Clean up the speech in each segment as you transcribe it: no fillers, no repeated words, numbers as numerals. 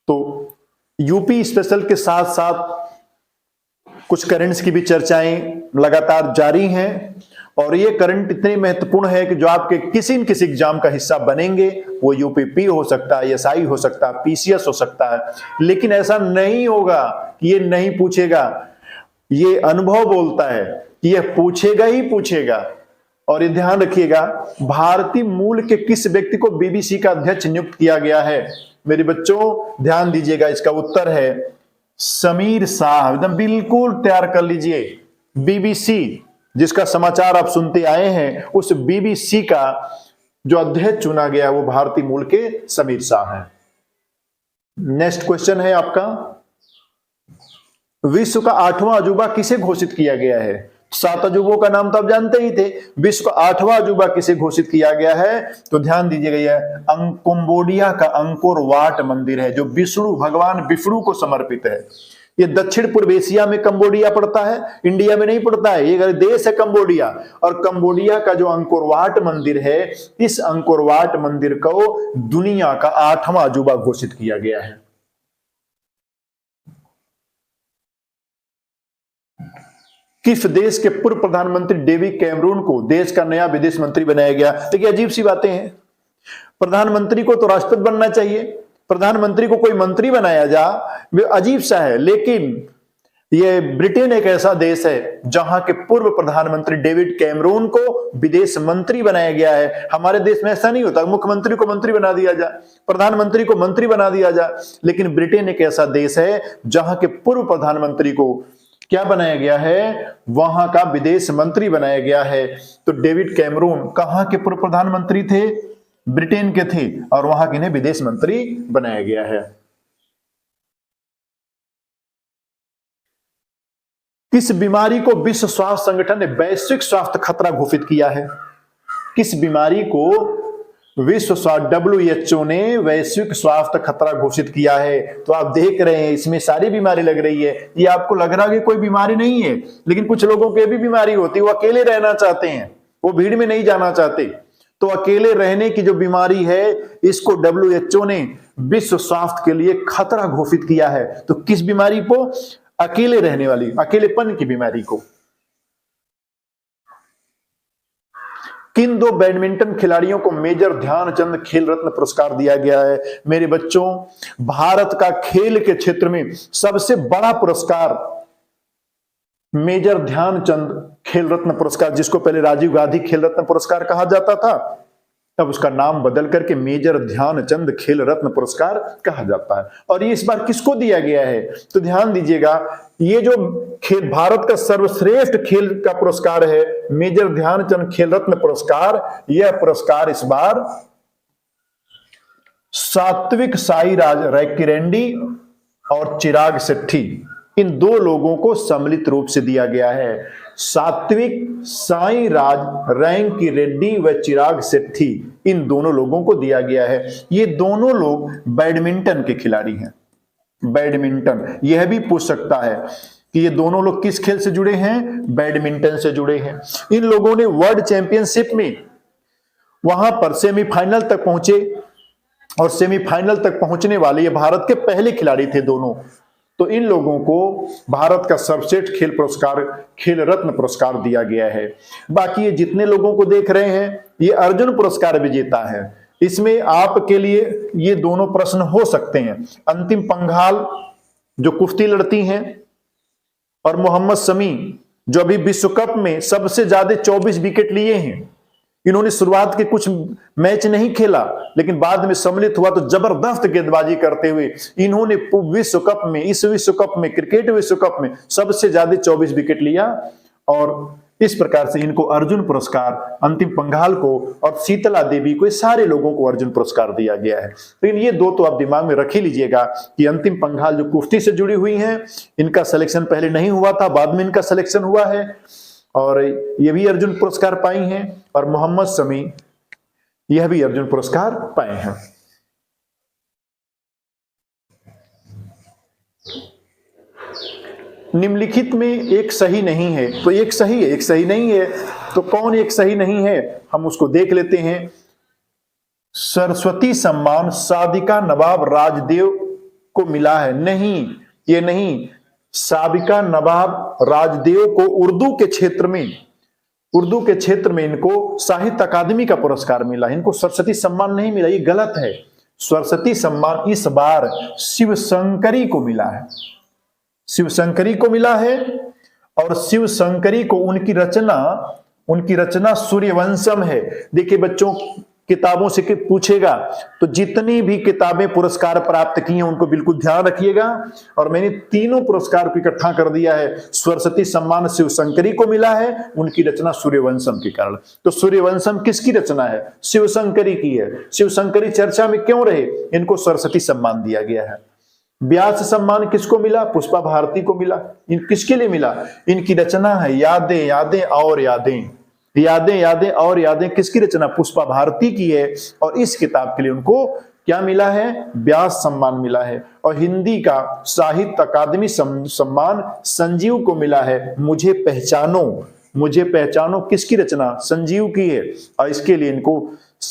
तो UP special के साथ साथ कुछ करंट्स की भी चर्चाएं लगातार जारी हैं और ये करंट इतने महत्वपूर्ण है कि जो आपके किसी न किसी एग्जाम का हिस्सा बनेंगे। वो यूपीपी हो सकता है, एसआई हो सकता है, पीसीएस हो सकता है। लेकिन ऐसा नहीं होगा कि ये नहीं पूछेगा। ये अनुभव बोलता है कि ये पूछेगा ही पूछेगा। और ये ध्यान रखिएगा, भारतीय मूल के किस व्यक्ति को बीबीसी का अध्यक्ष नियुक्त किया गया है? मेरे बच्चों ध्यान दीजिएगा, इसका उत्तर है समीर शाह। एकदम बिल्कुल तैयार कर लीजिए। बीबीसी जिसका समाचार आप सुनते आए हैं, उस बीबीसी का जो अध्यक्ष चुना गया वो भारतीय मूल के समीर शाह है। नेक्स्ट क्वेश्चन है आपका, विश्व का 8वां अजूबा किसे घोषित किया गया है? 7 अजूबों का नाम तो आप जानते ही थे। विश्व का 8वां अजूबा किसे घोषित किया गया है? तो ध्यान दीजिएगा, यह कंबोडिया का अंकोर वाट मंदिर है जो विष्णु भगवान विष्णु को समर्पित है। ये दक्षिण पूर्व एशिया में कंबोडिया पड़ता है, इंडिया में नहीं पड़ता है। ये देश है कंबोडिया। और कंबोडिया का जो अंकोर वाट मंदिर है, इस अंकोर वाट मंदिर को दुनिया का 8वां अजूबा घोषित किया गया है। किस देश के पूर्व प्रधानमंत्री डेविड कैमरून को देश का नया विदेश मंत्री बनाया गया? देखिए अजीब सी बातें हैं। प्रधानमंत्री को तो राष्ट्रपति बनना चाहिए, प्रधानमंत्री को कोई मंत्री बनाया जा, वे अजीब सा है। लेकिन ये ब्रिटेन एक ऐसा देश है जहां के पूर्व प्रधानमंत्री डेविड कैमरून को विदेश मंत्री बनाया गया है। हमारे देश में ऐसा नहीं होता, मुख्यमंत्री को मंत्री बना दिया जा, प्रधानमंत्री को मंत्री बना दिया जा। लेकिन ब्रिटेन एक ऐसा देश है जहां के पूर्व प्रधानमंत्री को क्या बनाया गया है? वहां का विदेश मंत्री बनाया गया है। तो डेविड कैमरून कहां के पूर्व प्रधानमंत्री थे? ब्रिटेन के थे, और वहां के इन्हें विदेश मंत्री बनाया गया है। किस बीमारी को विश्व स्वास्थ्य संगठन ने वैश्विक स्वास्थ्य खतरा घोषित किया है? किस बीमारी को विश्व स्वास्थ्य WHO ने वैश्विक स्वास्थ्य खतरा घोषित किया है? तो आप देख रहे हैं इसमें सारी बीमारी लग रही है। ये आपको लग रहा है कि कोई बीमारी नहीं है, लेकिन कुछ लोगों के भी बीमारी होती है। वो अकेले रहना चाहते हैं, वो भीड़ में नहीं जाना चाहते। तो अकेले रहने की जो बीमारी है, इसको WHO ने विश्व स्वास्थ्य के लिए खतरा घोषित किया है। तो किस बीमारी को? अकेले रहने वाली, अकेलेपन की बीमारी को। किन 2 बैडमिंटन खिलाड़ियों को मेजर ध्यानचंद खेल रत्न पुरस्कार दिया गया है? मेरे बच्चों, भारत का खेल के क्षेत्र में सबसे बड़ा पुरस्कार मेजर ध्यानचंद खेल रत्न पुरस्कार, जिसको पहले राजीव गांधी खेल रत्न पुरस्कार कहा जाता था, अब उसका नाम बदल करके मेजर ध्यानचंद खेल रत्न पुरस्कार कहा जाता है। और ये इस बार किसको दिया गया है? तो ध्यान दीजिएगा, ये जो खेल भारत का सर्वश्रेष्ठ खेल का पुरस्कार है, मेजर ध्यानचंद खेल रत्न पुरस्कार, यह पुरस्कार इस बार सात्विक साईराज रैंकीरेड्डी और चिराग शेट्टी, इन 2 लोगों को सम्मिलित रूप से दिया गया है। सात्विक साईराज रैंकीरेड्डी व चिराग शेट्टी, इन दोनों लोगों को दिया गया है। ये दोनों लोग बैडमिंटन के खिलाड़ी हैं। बैडमिंटन, यह भी पूछ सकता है कि ये दोनों लोग किस खेल से जुड़े हैं? बैडमिंटन से जुड़े हैं। इन लोगों ने वर्ल्ड चैंपियनशिप में वहां पर सेमीफाइनल तक पहुंचे, और सेमीफाइनल तक पहुंचने वाले ये भारत के पहले खिलाड़ी थे दोनों। तो इन लोगों को भारत का सर्वश्रेष्ठ खेल पुरस्कार खेल रत्न पुरस्कार दिया गया है। बाकी ये जितने लोगों को देख रहे हैं, ये अर्जुन पुरस्कार विजेता है। इसमें आपके लिए ये दोनों प्रश्न हो सकते हैं। अंतिम पंघाल जो कुश्ती लड़ती हैं, और मोहम्मद शमी जो अभी विश्व कप में सबसे ज्यादा 24 विकेट लिए हैं। इन्होंने शुरुआत के कुछ मैच नहीं खेला, लेकिन बाद में सम्मिलित हुआ तो जबरदस्त गेंदबाजी करते हुए इन्होंने विश्व कप में, इस विश्व कप में, क्रिकेट विश्व कप में सबसे ज्यादा 24 विकेट लिया। और इस प्रकार से इनको अर्जुन पुरस्कार, अंतिम पंघाल को और शीतला देवी को, सारे लोगों को अर्जुन पुरस्कार दिया गया है। लेकिन ये 2 तो आप दिमाग में रख ही लीजिएगा कि अंतिम पंघाल जो कुश्ती से जुड़ी हुई हैं, इनका सिलेक्शन पहले नहीं हुआ था, बाद में इनका सिलेक्शन हुआ है, और ये भी अर्जुन पुरस्कार पाई हैं। और मोहम्मद शमी यह भी अर्जुन पुरस्कार पाए हैं। निम्नलिखित में एक सही नहीं है, तो एक सही है, एक सही नहीं है। तो कौन एक सही नहीं है, हम उसको देख लेते हैं। सरस्वती सम्मान साबिका नवाब राजदेव को मिला है। नहीं, ये नहीं, साबिका नवाब राजदेव को उर्दू के क्षेत्र में इनको साहित्य अकादमी का पुरस्कार मिला, इनको सरस्वती सम्मान नहीं मिला, ये गलत है। सरस्वती सम्मान इस बार शिवशंकरी को मिला है, शिवशंकरी को मिला है। और शिवशंकरी को उनकी रचना सूर्यवंशम है। देखिए बच्चों, किताबों से पूछेगा तो जितनी भी किताबें पुरस्कार प्राप्त की हैं उनको बिल्कुल ध्यान रखिएगा। और मैंने तीनों पुरस्कार को इकट्ठा कर दिया है। सरस्वती सम्मान शिवशंकरी को मिला है, उनकी रचना सूर्यवंशम के कारण। तो सूर्यवंशम किसकी रचना है? शिवशंकरी की है। शिवशंकरी चर्चा में क्यों रहे? इनको सरस्वती सम्मान दिया गया है। व्यास सम्मान किसको मिला? पुष्पा भारती को मिला। किसके लिए मिला? इनकी रचना है यादें यादें और यादें, यादें यादें और यादें किसकी रचना? पुष्पा भारती की है। और इस किताब के लिए उनको क्या मिला है? व्यास सम्मान मिला है। और हिंदी का साहित्य अकादमी सम्मान संजीव को मिला है। मुझे पहचानो किसकी रचना? संजीव की है। और इसके लिए इनको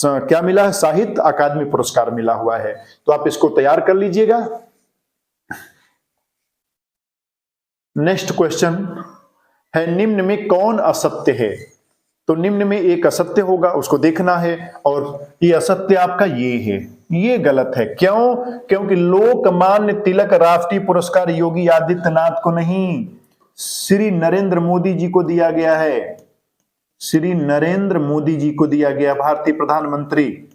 क्या मिला है? साहित्य अकादमी पुरस्कार मिला हुआ है। तो आप इसको तैयार कर लीजिएगा। नेक्स्ट क्वेश्चन है, निम्न में कौन असत्य है? तो निम्न में एक असत्य होगा, उसको देखना है। और ये असत्य आपका ये है, ये गलत है। क्यों? क्योंकि लोकमान्य तिलक राष्ट्रीय पुरस्कार योगी आदित्यनाथ को नहीं, श्री नरेंद्र मोदी जी को दिया गया है। श्री नरेंद्र मोदी जी को दिया गया, भारतीय प्रधानमंत्री।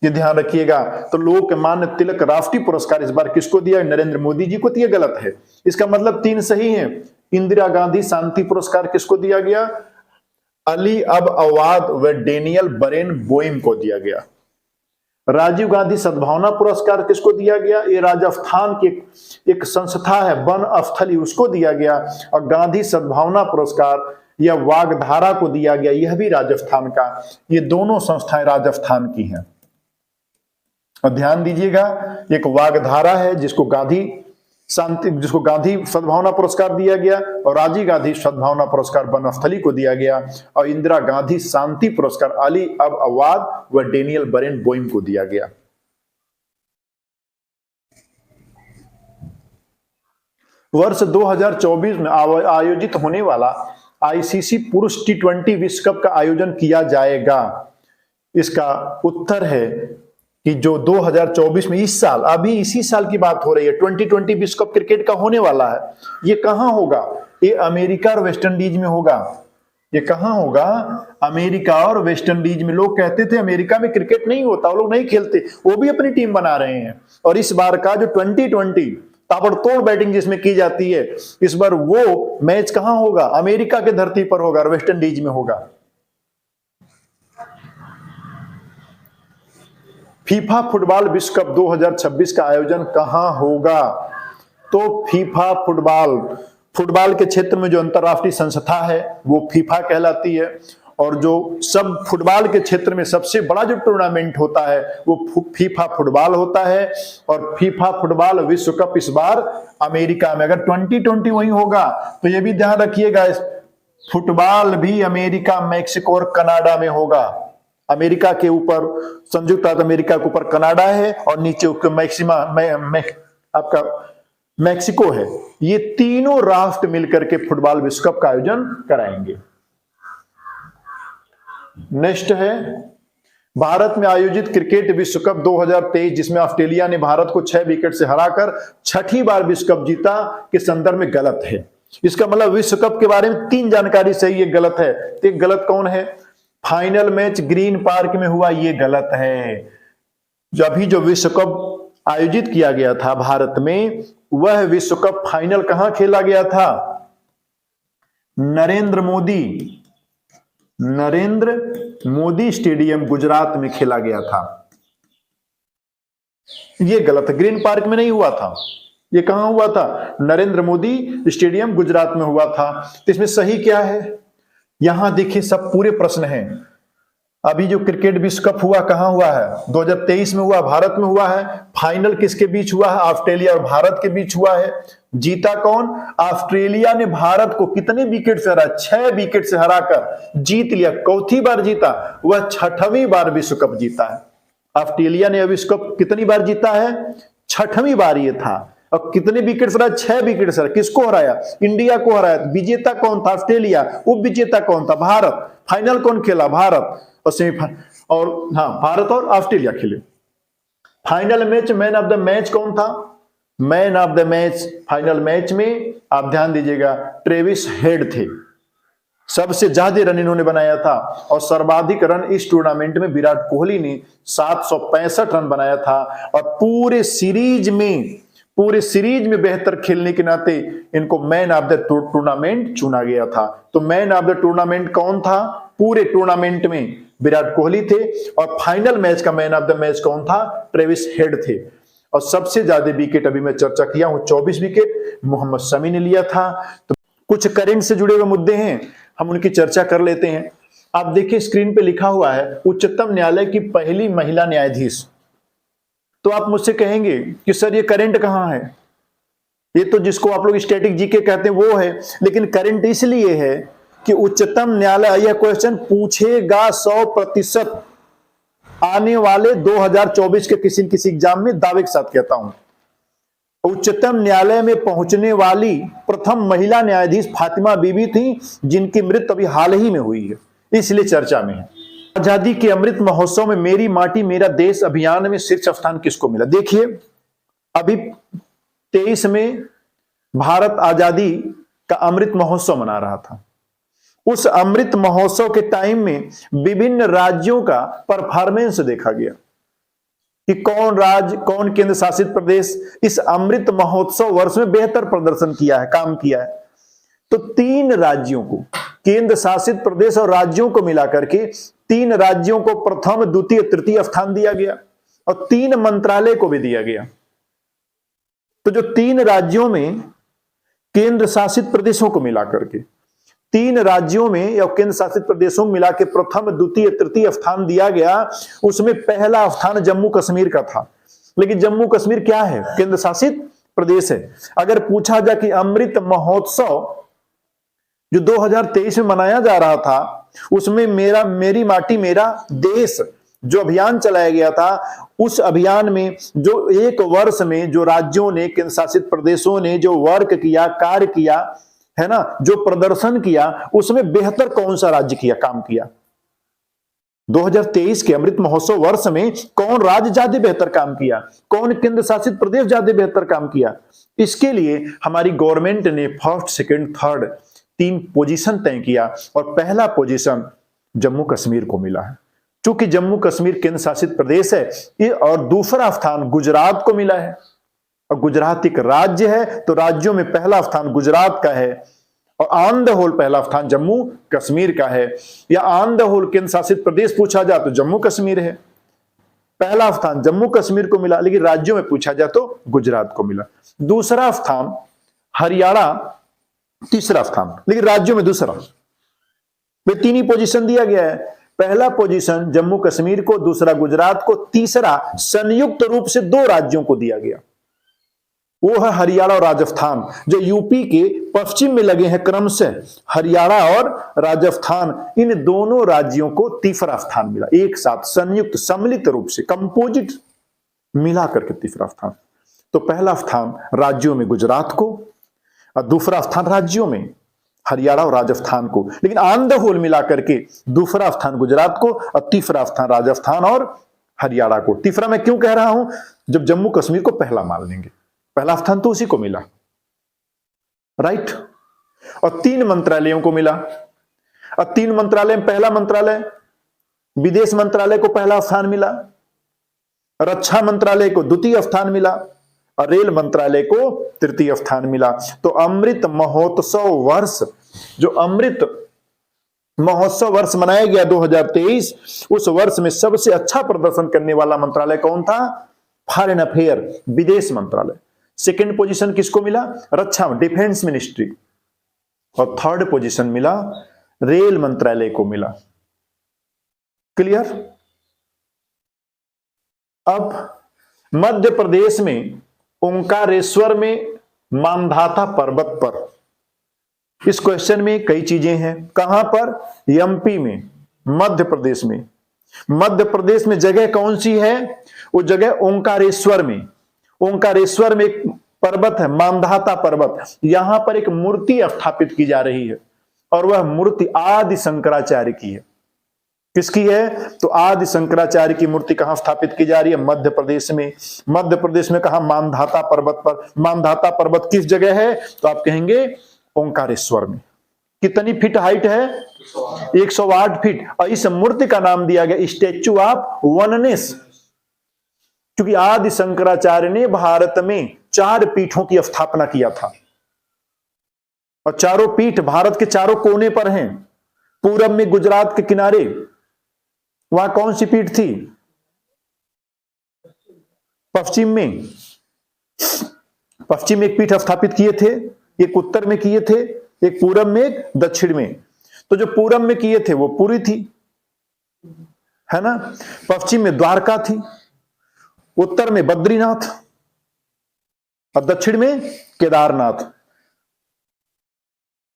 ये ध्यान रखिएगा। तो लोकमान्य तिलक राष्ट्रीय पुरस्कार इस बार किसको दिया? नरेंद्र मोदी जी को। दिया गलत है। इसका मतलब 3 सही है। इंदिरा गांधी शांति पुरस्कार किसको दिया गया? अली अब अवाद व डेनियल बरेन बोइम को दिया गया। राजीव गांधी सद्भावना पुरस्कार किसको दिया गया? ये राजस्थान की एक संस्था है वन अस्थली, उसको दिया गया। और गांधी सद्भावना पुरस्कार या वागधारा को दिया गया, यह भी राजस्थान का। ये दोनों संस्थाएं राजस्थान की हैं। और ध्यान दीजिएगा, एक वागधारा है जिसको गांधी सद्भावना पुरस्कार दिया गया, और राजीव गांधी सद्भावना पुरस्कार बनस्थली को दिया गया। और इंदिरा गांधी शांति पुरस्कार अली अब अवाद व डेनियल बरेन बोइम को दिया गया। वर्ष 2024 में आयोजित होने वाला आईसीसी पुरुष T20 विश्व कप का आयोजन किया जाएगा। इसका उत्तर है कि जो 2024 में इस साल, अभी इसी साल की बात हो रही है, 2020 विश्व कप क्रिकेट का होने वाला है। ये कहां होगा? ये अमेरिका और वेस्ट इंडीज में होगा। ये कहां होगा? अमेरिका और वेस्ट इंडीज में। लोग कहते थे अमेरिका में क्रिकेट नहीं होता, वो लोग नहीं खेलते, वो भी अपनी टीम बना रहे हैं। और इस बार का जो 2020 ताबड़तोड़ बैटिंग जिसमें की जाती है, इस बार वो मैच कहां होगा? अमेरिका के धरती पर होगा और वेस्ट इंडीज में होगा। फीफा फुटबॉल विश्व कप 2026 का आयोजन कहां होगा? तो फीफा फुटबॉल के क्षेत्र में जो अंतरराष्ट्रीय संस्था है वो फीफा कहलाती है। और जो सब फुटबॉल के क्षेत्र में सबसे बड़ा जो टूर्नामेंट होता है वो फीफा फुटबॉल होता है। और फीफा फुटबॉल विश्व कप इस बार अमेरिका में। अगर 2020 वही होगा तो ये भी ध्यान रखिएगा, फुटबॉल भी अमेरिका, मैक्सिको और कनाडा में होगा। अमेरिका के ऊपर संयुक्त राज्य अमेरिका के ऊपर कनाडा है और नीचे आपका मैक्सिको है। ये तीनों राष्ट्र मिलकर के फुटबॉल विश्व कप का आयोजन कराएंगे। नेक्स्ट है, भारत में आयोजित क्रिकेट विश्व कप 2023 जिसमें ऑस्ट्रेलिया ने भारत को 6 विकेट से हराकर 6ठी बार विश्व कप जीता, के संदर्भ में गलत है। इसका मतलब विश्व कप के बारे में 3 जानकारी सही है, गलत है। तो एक गलत कौन है? फाइनल मैच ग्रीन पार्क में हुआ, ये गलत है। जो विश्व कप आयोजित किया गया था भारत में, वह विश्व कप फाइनल कहां खेला गया था? नरेंद्र मोदी स्टेडियम गुजरात में खेला गया था। ये गलत है, ग्रीन पार्क में नहीं हुआ था। ये कहां हुआ था? नरेंद्र मोदी स्टेडियम गुजरात में हुआ था। तो इसमें सही क्या है? यहां देखिए, सब पूरे प्रश्न हैं। अभी जो क्रिकेट विश्व कप हुआ कहां हुआ है? 2023 में हुआ, भारत में हुआ है। फाइनल किसके बीच हुआ है? ऑस्ट्रेलिया और भारत के बीच हुआ है। जीता कौन? ऑस्ट्रेलिया ने भारत को कितने विकेट से हरा? 6 विकेट से हराकर जीत लिया। चौथी बार जीता, वह 6वीं बार विश्व कप जीता है। ऑस्ट्रेलिया ने विश्व कप कितनी बार जीता है? 6वीं बार ये था। और कितने विकेट रहा? 6 विकेट सर। किसको हराया? इंडिया को हराया। विजेता कौन था? ऑस्ट्रेलिया। उप विजेता कौन था? भारत। फाइनल कौन खेला? भारत। और सेमीफाइनल और भारत और ऑस्ट्रेलिया खेले। Final match man of the match कौन था? Man of the match final match में आप ध्यान दीजिएगा ट्रेविस हेड थे। सबसे ज्यादा रन इन्होंने बनाया था और सर्वाधिक रन इस टूर्नामेंट में विराट कोहली ने 765 रन बनाया था। और पूरे सीरीज में बेहतर खेलने के नाते इनको मैन ऑफ द टूर्नामेंट चुना गया था। तो मैन ऑफ द टूर्नामेंट कौन था? पूरे टूर्नामेंट में विराट कोहली थे। और फाइनल मैच का मैन ऑफ द मैच कौन था? ट्रेविस हेड थे। और सबसे ज्यादा विकेट अभी मैं चर्चा किया हूं 24 विकेट मोहम्मद शमी ने लिया था। तो कुछ करंट से जुड़े हुए मुद्दे हैं, हम उनकी चर्चा कर लेते हैं। आप देखिए स्क्रीन पे लिखा हुआ है उच्चतम न्यायालय की पहली महिला न्यायाधीश। तो आप मुझसे कहेंगे कि सर ये करंट कहां है? ये तो जिसको आप लोग स्टैटिक जीके कहते हैं वो है, लेकिन करंट इसलिए है कि उच्चतम न्यायालय यह क्वेश्चन पूछेगा 100% आने वाले 2024 के किसी न किसी एग्जाम में, दावे के साथ कहता हूं। उच्चतम न्यायालय में पहुंचने वाली प्रथम महिला न्यायाधीश फातिमा बीबी थी, जिनकी मृत्यु अभी हाल ही में हुई है, इसलिए चर्चा में है। आजादी के अमृत महोत्सव में मेरी माटी मेरा देश अभियान में शीर्ष स्थान किसको मिला? देखिए अभी 23 में भारत आजादी का अमृत महोत्सव मना रहा था। उस अमृत महोत्सव के टाइम में विभिन्न राज्यों का परफॉर्मेंस देखा गया कि कौन राज्य, कौन केंद्र शासित प्रदेश इस अमृत महोत्सव वर्ष में बेहतर प्रदर्शन किया है, काम किया है। तो 3 राज्यों को, केंद्र शासित प्रदेश और राज्यों को मिलाकर के 3 राज्यों को प्रथम, द्वितीय, तृतीय स्थान दिया गया और 3 मंत्रालय को भी दिया गया। तो जो 3 राज्यों में केंद्र शासित प्रदेशों को मिलाकर के 3 राज्यों में या केंद्र शासित प्रदेशों में मिला के प्रथम, द्वितीय, तृतीय स्थान दिया गया, उसमें पहला स्थान जम्मू कश्मीर का था। लेकिन जम्मू कश्मीर क्या है? केंद्र शासित प्रदेश है। अगर पूछा जाए कि अमृत महोत्सव जो 2023 में मनाया जा रहा था, उसमें मेरी माटी मेरा देश जो अभियान चलाया गया था, उस अभियान में जो एक वर्ष में जो राज्यों ने, केंद्र शासित प्रदेशों ने जो वर्क किया, कार्य किया है ना, जो प्रदर्शन किया, उसमें बेहतर कौन सा राज्य किया, काम किया? 2023 के अमृत महोत्सव वर्ष में कौन राज्य ज्यादा बेहतर काम किया, कौन केंद्र शासित प्रदेश ज्यादा बेहतर काम किया? इसके लिए हमारी गवर्नमेंट ने फर्स्ट, सेकंड, थर्ड 3 पोजीशन तय किया और पहला पोजीशन जम्मू कश्मीर को मिला है। चूंकि जम्मू कश्मीर केंद्र शासित प्रदेश है और दूसरा स्थान गुजरात को मिला है। और गुजरात एक राज्य है, तो राज्यों में पहला स्थान गुजरात का है और ऑन द होल पहला स्थान जम्मू कश्मीर का है। या ऑन द होल केंद्र शासित प्रदेश पूछा जाए तो जम्मू कश्मीर है, पहला स्थान जम्मू कश्मीर को मिला। लेकिन राज्यों में पूछा जाए तो गुजरात को मिला। दूसरा स्थान हरियाणा, तीसरा स्थान, लेकिन राज्यों में दूसरा। वे 3 ही पोजीशन दिया गया है। पहला पोजीशन जम्मू कश्मीर को, दूसरा गुजरात को, तीसरा संयुक्त रूप से 2 राज्यों को दिया गया, वो है हरियाणा और राजस्थान, जो यूपी के पश्चिम में लगे हैं। क्रमशः हरियाणा और राजस्थान, इन दोनों राज्यों को तीसरा स्थान मिला, एक साथ संयुक्त सम्मिलित रूप से कंपोजिट मिलाकर के तीसरा स्थान। तो पहला स्थान राज्यों में गुजरात को और दूसरा स्थान राज्यों में हरियाणा और राजस्थान को। लेकिन ऑन द होल मिलाकर के दूसरा स्थान गुजरात को और तीसरा स्थान राजस्थान और हरियाणा को। तीसरा मैं क्यों कह रहा हूं? जब जम्मू कश्मीर को पहला मान लेंगे, पहला स्थान तो उसी को मिला, राइट। और 3 मंत्रालयों को मिला। और 3 मंत्रालय में पहला मंत्रालय विदेश मंत्रालय को पहला स्थान मिला, रक्षा मंत्रालय को द्वितीय स्थान मिला और रेल मंत्रालय को तृतीय स्थान मिला। तो अमृत महोत्सव वर्ष, जो अमृत महोत्सव वर्ष मनाया गया 2023, उस वर्ष में सबसे अच्छा प्रदर्शन करने वाला मंत्रालय कौन था? फॉरेन अफेयर, विदेश मंत्रालय। सेकंड पोजीशन किसको मिला? रक्षा, डिफेंस मिनिस्ट्री। और थर्ड पोजीशन मिला रेल मंत्रालय को मिला। क्लियर? अब मध्य प्रदेश में ओंकारेश्वर में मानधाता पर्वत पर, इस क्वेश्चन में कई चीजें हैं। कहां पर? एमपी में, मध्य प्रदेश में। मध्य प्रदेश में जगह कौन सी है? वो जगह ओंकारेश्वर में। ओंकारेश्वर में एक पर्वत है, मांधाता पर्वत, यहां पर एक मूर्ति स्थापित की जा रही है और वह मूर्ति आदि शंकराचार्य की है। किसकी है? तो आदि शंकराचार्य की मूर्ति कहां स्थापित की जा रही है? मध्य प्रदेश में। मध्य प्रदेश में कहा? मांधाता पर्वत पर। मांधाता पर्वत किस जगह है? तो आप कहेंगे ओंकारेश्वर में। कितनी फीट हाइट है? 108 फीट। और इस मूर्ति का नाम दिया गया स्टैच्यू ऑफ वननेस, क्योंकि आदि शंकराचार्य ने भारत में 4 पीठों की स्थापना किया था और चारों पीठ भारत के चारों कोने पर हैं। पूरब में गुजरात के किनारे, वहां कौन सी पीठ थी? पश्चिम में। पश्चिम में एक पीठ स्थापित किए थे, एक उत्तर में किए थे, एक पूरब में, एक दक्षिण में। तो जो पूरब में किए थे वो पुरी थी, है ना। पश्चिम में द्वारका थी, उत्तर में बद्रीनाथ और दक्षिण में केदारनाथ।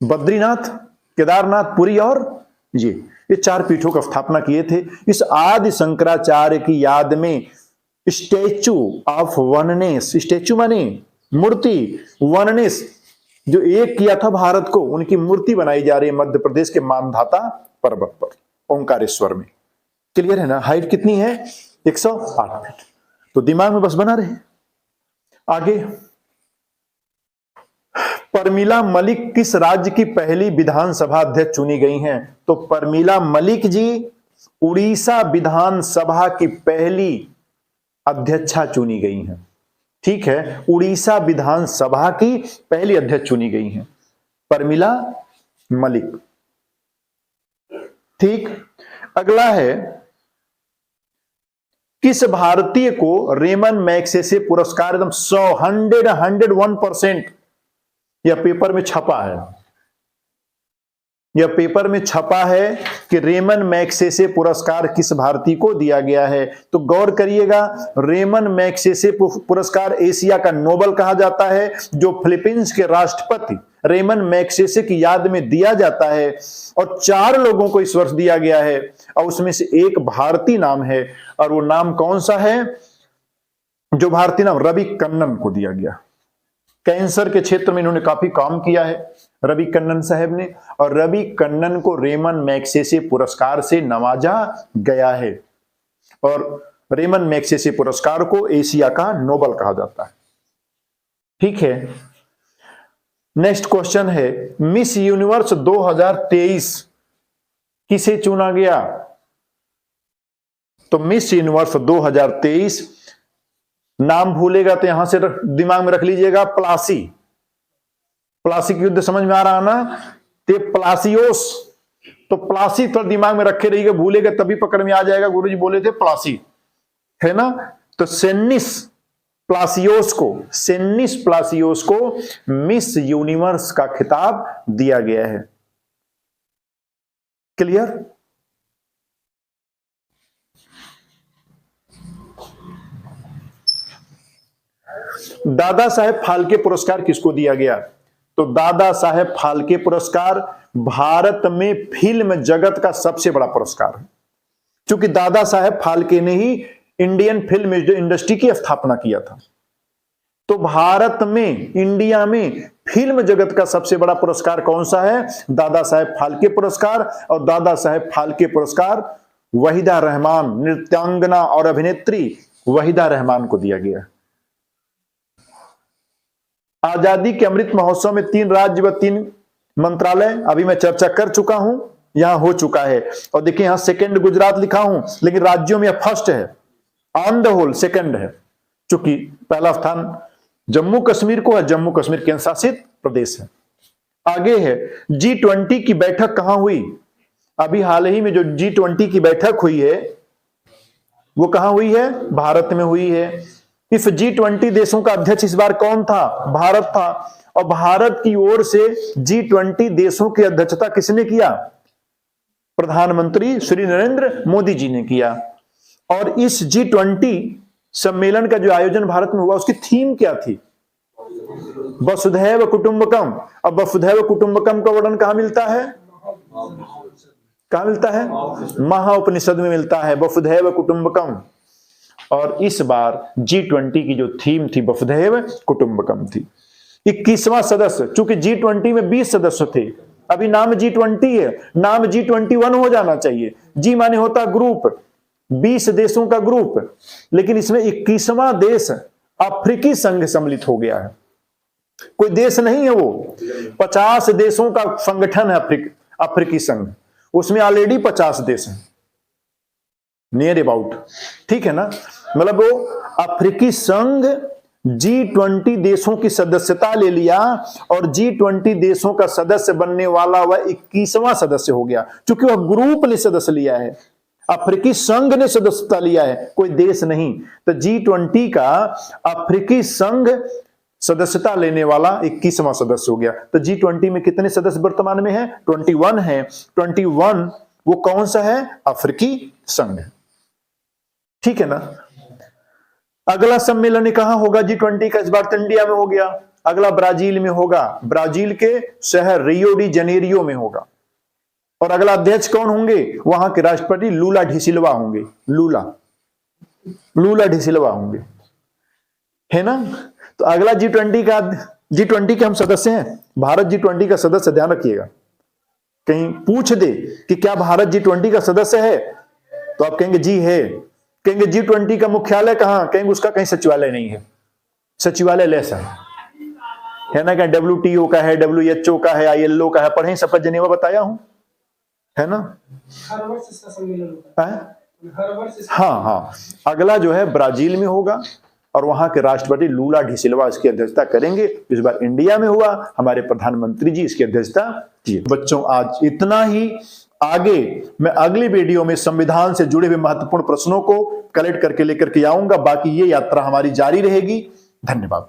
बद्रीनाथ, केदारनाथ, पुरी और ये 4 पीठों का स्थापना किए थे। इस आदि शंकराचार्य की याद में स्टैच्यू ऑफ वननेस, स्टैच्यू माने मूर्ति, वननेस जो एक किया था भारत को, उनकी मूर्ति बनाई जा रही है मध्य प्रदेश के मांधाता पर्वत पर, ओंकारेश्वर में। क्लियर है ना? हाइट कितनी है? 108 फीट। तो दिमाग में बस बना रहे। आगे, परमिला मलिक किस राज्य की पहली विधानसभा अध्यक्ष चुनी गई हैं? तो परमिला मलिक जी उड़ीसा विधानसभा की पहली अध्यक्षा चुनी गई हैं। ठीक है, उड़ीसा विधानसभा की पहली अध्यक्ष चुनी गई हैं परमिला मलिक। ठीक, अगला है, किस भारतीय को रेमन मैग्सेसे पुरस्कार एकदम 101% यह पेपर में छपा है, यह पेपर में छपा है कि रेमन मैग्सेसे पुरस्कार किस भारतीय को दिया गया है? तो गौर करिएगा, रेमन मैग्सेसे पुरस्कार एशिया का नोबल कहा जाता है, जो फिलीपींस के राष्ट्रपति रेमन मैग्सेसे की याद में दिया जाता है और 4 लोगों को इस वर्ष दिया गया है और उसमें से एक भारतीय नाम है। और वो नाम कौन सा है? जो भारतीय नाम रवि कन्नन को दिया गया। कैंसर के क्षेत्र में इन्होंने काफी काम किया है रवि कन्नन साहब ने, और रवि कन्नन को रेमन मैग्सेसे पुरस्कार से नवाजा गया है। और रेमन मैग्सेसे पुरस्कार को एशिया का नोबल कहा जाता है। ठीक है, नेक्स्ट क्वेश्चन है, मिस यूनिवर्स 2023 किसे चुना गया? तो मिस यूनिवर्स 2023, नाम भूलेगा तो यहां से दिमाग में रख लीजिएगा, प्लासी। प्लासी युद्ध समझ में आ रहा ना? ते प्लासियोस, तो प्लासी तो दिमाग में रखे रहिएगा, भूलेगा तभी पकड़ में आ जाएगा। गुरुजी बोले थे प्लासी, है ना। तो सेनिस प्लासियोस को मिस यूनिवर्स का खिताब दिया गया है। क्लियर? दादा साहेब फाल्के पुरस्कार किसको दिया गया? तो दादा साहेब फाल्के पुरस्कार भारत में फिल्म जगत का सबसे बड़ा पुरस्कार है, क्योंकि दादा साहेब फाल्के ने ही इंडियन फिल्म इंडस्ट्री की स्थापना किया था। तो भारत में, इंडिया में फिल्म जगत का सबसे बड़ा पुरस्कार कौन सा है? दादा साहेब फाल्के पुरस्कार। और दादा साहेब फाल्के पुरस्कार वहीदा रहमान, नृत्यांगना और अभिनेत्री वहीदा रहमान को दिया गया। आजादी के अमृत महोत्सव में 3 राज्य व 3 मंत्रालय, अभी मैं चर्चा कर चुका हूं, यहां हो चुका है। और देखिए यहां सेकंड गुजरात लिखा हूं, लेकिन राज्यों में यह फर्स्ट है, ऑन द होल सेकंड है, क्योंकि पहला स्थान जम्मू कश्मीर को है, जम्मू कश्मीर केंद्र शासित प्रदेश है। आगे है, G20 की बैठक कहां हुई? अभी हाल ही में जो G20 की बैठक हुई है वो कहां हुई है? भारत में हुई है। इस G20 देशों का अध्यक्ष इस बार कौन था? भारत था। और भारत की ओर से G20 देशों की अध्यक्षता किसने किया? प्रधानमंत्री श्री नरेंद्र मोदी जी ने किया। और इस G20 सम्मेलन का जो आयोजन भारत में हुआ, उसकी थीम क्या थी? वसुधैव कुटुंबकम। अब वसुधैव कुटुंबकम का वर्णन कहां मिलता है? कहाँ मिलता है? महाउपनिषद में मिलता है, वसुधैव कुटुंबकम। और इस बार G20 की जो थीम थी वसुधैव कुटुंबकम थी। 21वां सदस्य, चूंकि G20 में 20 सदस्य थे, अभी नाम G20 है, नाम G21 हो जाना चाहिए। G माने होता ग्रुप, 20 देशों का ग्रुप, लेकिन इसमें 21वां देश अफ्रीकी संघ सम्मिलित हो गया है। कोई देश नहीं है वो, 50 देशों का संगठन है अफ्रीकी संघ, उसमें ऑलरेडी 50 देश हैं, नियर अबाउट, ठीक है ना। मतलब वो अफ्रीकी संघ G20 देशों की सदस्यता ले लिया और G20 देशों का सदस्य बनने वाला वह 21वां सदस्य हो गया, क्योंकि वह ग्रुप ने सदस्य लिया है, अफ्रीकी संघ ने सदस्यता लिया है, कोई देश नहीं। तो G20 का अफ्रीकी संघ सदस्यता लेने वाला 21वां सदस्य हो गया। तो G20 में कितने सदस्य वर्तमान में है? 21 है। 21 वो कौन सा है? अफ्रीकी संघ, ठीक है ना। अगला सम्मेलन कहां होगा G20 का? इस बार तो इंडिया में हो गया, अगला ब्राजील में होगा, ब्राजील के शहर रियो डी जनेरियो में होगा। और अगला अध्यक्ष कौन होंगे? वहां के राष्ट्रपति लूला ढिसिल्वा होंगे, लूला ढिसिल्वा होंगे, है ना। तो अगला G20 के हम सदस्य हैं, भारत G20 का सदस्य, ध्यान रखिएगा। कहीं पूछ दे कि क्या भारत G20 का सदस्य है, तो आप कहेंगे जी है। कहेंगे G20 का मुख्यालय कहां? कहेंगे उसका कहीं सचिवालय नहीं है, सचिवालय लेस है ना। क्या WTO का है, WHO का है, ILO का है, पढ़े शपथ जनेवा बताया हूं, है ना। हर वर्ष इसका सम्मेलन होता है, हर वर्ष। हाँ, अगला जो है ब्राजील में होगा और वहां के राष्ट्रपति लूला ढिसिल्वा इसकी अध्यक्षता करेंगे। इस बार इंडिया में हुआ, हमारे प्रधानमंत्री जी इसकी अध्यक्षता किए। बच्चों आज इतना ही, आगे मैं अगली वीडियो में संविधान से जुड़े हुए महत्वपूर्ण प्रश्नों को कलेक्ट करके लेकर के आऊंगा। बाकी ये यात्रा हमारी जारी रहेगी। धन्यवाद।